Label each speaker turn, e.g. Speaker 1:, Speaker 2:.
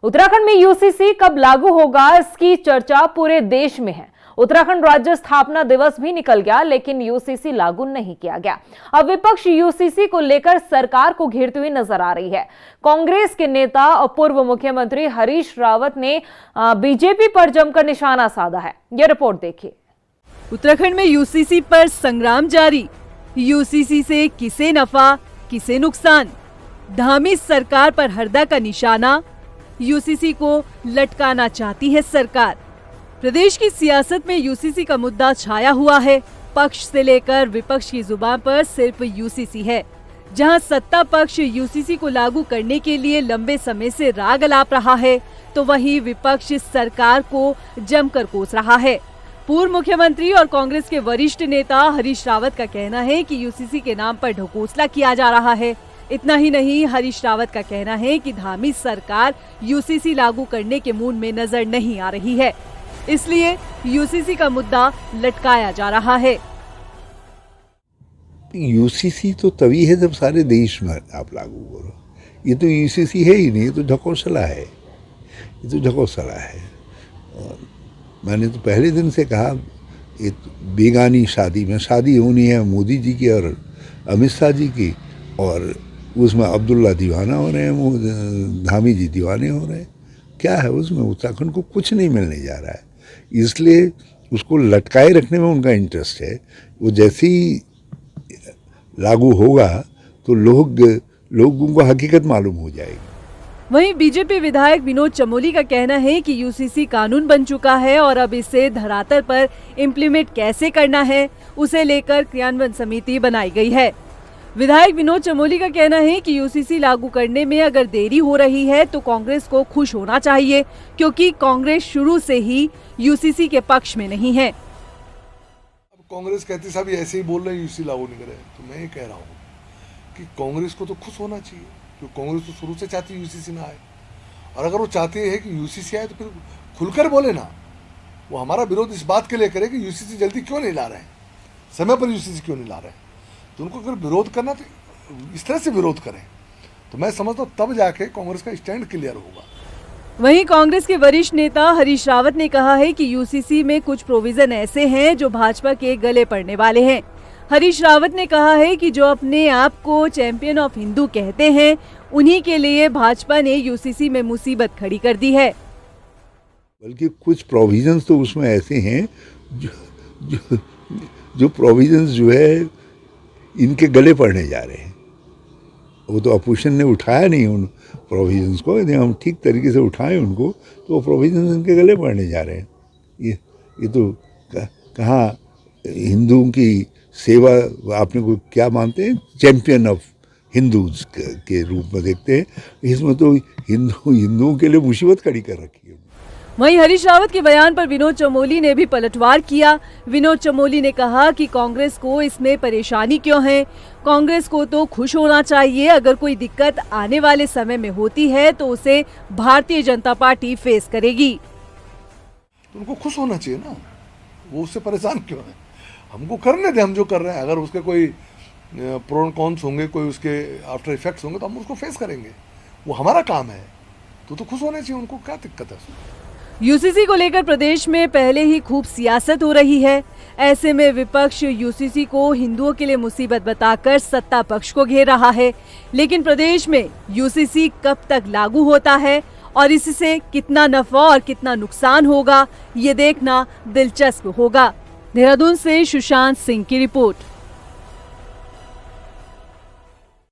Speaker 1: उत्तराखंड में यूसीसी कब लागू होगा, इसकी चर्चा पूरे देश में है। उत्तराखंड राज्य स्थापना दिवस भी निकल गया, लेकिन यूसीसी लागू नहीं किया गया। अब विपक्ष यूसीसी को लेकर सरकार को घेरती हुई नजर आ रही है। कांग्रेस के नेता और पूर्व मुख्यमंत्री हरीश रावत ने बीजेपी पर जमकर निशाना साधा है। यह रिपोर्ट देखिए।
Speaker 2: उत्तराखंड में यूसीसी पर संग्राम जारी। यूसीसी से किसे नफा किसे नुकसान, धामी सरकार पर हरदा का निशाना। यूसीसी को लटकाना चाहती है सरकार। प्रदेश की सियासत में यूसीसी का मुद्दा छाया हुआ है। पक्ष से लेकर विपक्ष की जुबान पर सिर्फ यूसीसी है। जहां सत्ता पक्ष यूसीसी को लागू करने के लिए लंबे समय से राग अलाप रहा है, तो वहीं विपक्ष सरकार को जमकर कोस रहा है। पूर्व मुख्यमंत्री और कांग्रेस के वरिष्ठ नेता हरीश रावत का कहना है कि यूसीसी के नाम पर ढकोसला किया जा रहा है। इतना ही नहीं, हरीश रावत का कहना है कि धामी सरकार यूसीसी लागू करने के मूड में नजर नहीं आ रही है, इसलिए यूसीसी का मुद्दा लटकाया जा रहा है।
Speaker 3: यूसीसी तो तभी है जब सारे देश में आप लागू करो। ये तो यूसीसी है ही नहीं, ये तो ढकोसला है। ये तो ढकोसला है। और मैंने तो पहले दिन से कहा, एक बेगानी शादी में शादी होनी है मोदी जी की और अमित शाह जी की, और उसमें अब्दुल्ला दीवाना हो रहे हैं, धामी जी दीवाने हो रहे हैं। क्या है उसमें? उत्तराखंड को कुछ नहीं मिलने जा रहा है, इसलिए उसको लटकाए रखने में उनका इंटरेस्ट है। वो जैसे ही लागू होगा तो लोगों को हकीकत मालूम हो जाएगी।
Speaker 2: वहीं बीजेपी विधायक विनोद चमोली का कहना है कि यूसीसी कानून बन चुका है और अब इसे धरातल पर इम्प्लीमेंट कैसे करना है, उसे लेकर क्रियान्वयन समिति बनाई गई है। विधायक विनोद चमोली का कहना है कि यूसीसी लागू करने में अगर देरी हो रही है तो कांग्रेस को खुश होना चाहिए, क्योंकि कांग्रेस शुरू से ही यूसीसी के पक्ष में नहीं है।
Speaker 4: अब कांग्रेस कहती साहब ऐसे ही बोल रहे हैं यूसीसी लागू नहीं करे, तो मैं ये कह रहा हूँ कि कांग्रेस को तो खुश होना चाहिए, क्योंकि कांग्रेस तो शुरू से चाहती है यूसीसी ना आए। और अगर वो चाहती है कि यूसीसी आए तो फिर खुलकर बोले ना। वो हमारा विरोध इस बात के लिए करे कि यूसीसी जल्दी क्यों नहीं ला रहे हैं, समय पर यूसीसी क्यों नहीं ला रहे हैं। तो उनको अगर विरोध करना तो इस तरह से विरोध करें, तो मैं समझता हूँ तब जाके कांग्रेस का स्टैंड क्लियर होगा।
Speaker 2: वहीं कांग्रेस के वरिष्ठ नेता हरीश रावत ने कहा है कि यूसीसी में कुछ प्रोविजन ऐसे हैं जो भाजपा के गले पड़ने वाले हैं। हरीश रावत ने कहा है कि जो अपने आप को चैंपियन ऑफ हिंदू कहते हैं, उन्हीं के लिए भाजपा ने यूसीसी में मुसीबत खड़ी कर दी है।
Speaker 3: बल्कि कुछ प्रोविजंस तो उसमें ऐसे हैं जो प्रोविजंस जो है इनके गले पड़ने जा रहे हैं। वो तो अपोजिशन ने उठाया नहीं उन प्रोविजंस को। यदि हम ठीक तरीके से उठाएं उनको तो वो प्रोविजंस इनके गले पड़ने जा रहे हैं। ये तो कहाँ हिंदुओं की सेवा आपने को क्या मानते हैं, चैंपियन ऑफ हिंदूज के रूप में देखते हैं। इसमें तो हिंदुओं के लिए मुसीबत खड़ी कर रखी है।
Speaker 2: वहीं हरीश रावत के बयान पर विनोद चमोली ने भी पलटवार किया। विनोद चमोली ने कहा कि कांग्रेस को इसमें परेशानी क्यों है, कांग्रेस को तो खुश होना चाहिए। अगर कोई दिक्कत आने वाले समय में होती है तो उसे भारतीय जनता पार्टी फेस करेगी।
Speaker 4: तो उनको खुश होना चाहिए ना, वो उससे परेशान क्यों है? हमको करने दे, हम जो कर रहे हैं। अगर उसके कोई प्रो एंड कॉन्स होंगे, कोई उसके आफ्टर इफेक्ट्स होंगे, तो हम उसको फेस करेंगे। वो हमारा काम है, तो खुश होने चाहिए। उनको क्या दिक्कत है?
Speaker 2: यूसीसी को लेकर प्रदेश में पहले ही खूब सियासत हो रही है। ऐसे में विपक्ष यूसीसी को हिंदुओं के लिए मुसीबत बताकर सत्ता पक्ष को घेर रहा है। लेकिन प्रदेश में यूसीसी कब तक लागू होता है और इससे कितना नफा और कितना नुकसान होगा, ये देखना दिलचस्प होगा। देहरादून से सुशांत सिंह की रिपोर्ट।